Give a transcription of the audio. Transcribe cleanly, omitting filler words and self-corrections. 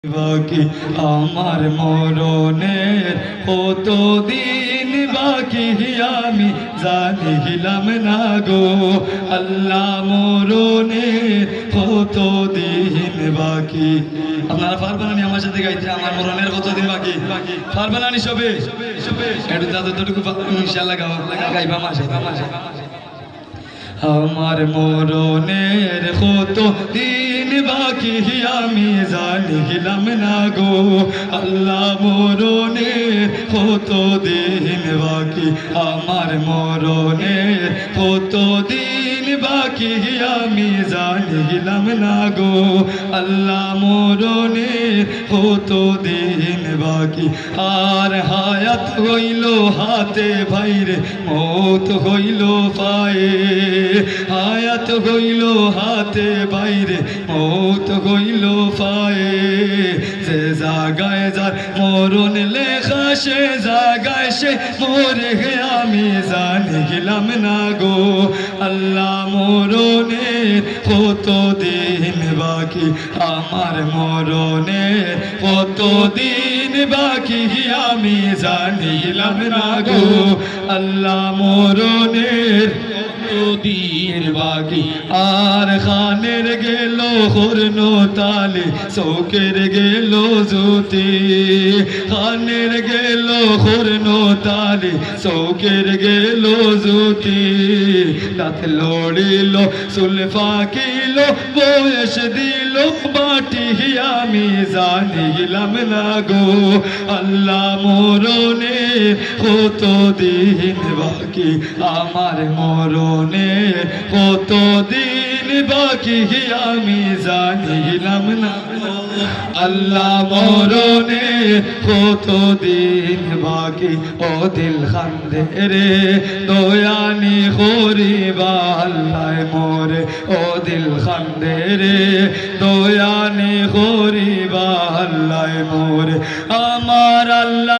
বাকি আমার মরণের কতদিন বাকি আমি জানিলাম না গো আল্লাহ মরণের কতদিন বাকি। আপনারা পারবেন না আমার সাথে গাইতে আমার মরণের কতদিন বাকি পারবেন না সবে একটু যতটুকু ইনশাআল্লাহ গাইবা আমার সাথে আমার মরণের কত দিন বাকি আমি জানিলাম না গো আল্লাহ মরণের কত দিন বাকি আমার মরণের কত দিন বাকি আমি জানিলাম না গো আল্লাহ মরণের কত দিন বাকি। আর হায়াত হইল হাতে ভাইরে মৌত হইল পায়ে হায়াত হইল হাতে বাইরে মৌত হইল পায়ে যে জাগায় যার মরণ লেখা সে জাগায় সে মরে আমি জানিলাম না গো আল্লাহ মরণের কত দিন বাকি আমার মরণের কত দিন বাকি আমি জানিলাম না গো আল্লাহ মরণের দিন বাকি। আর খানের গেল হর্ন তালে চৌকের গেল জ্যোতি খানের গেল হর্ন তালে চৌকের গেল জ্যোতি রাত লড়িল চুল ফাঁকিল বয়স দিল বাটি আমি জানিলাম না গো আল্লাহ মরণে কত দিন বাকি আমার মরণে কত দিন বাকি আমি জানিলাম না আল্লাহ মরণে কত দিন বাকি। ও দিল খান্দে রে দয়ানি করিবা আল্লাহ মোরে ও দিল খান্দে রে দয়ানি করিবা আল্লাহ মোরে আমার আল্লাহ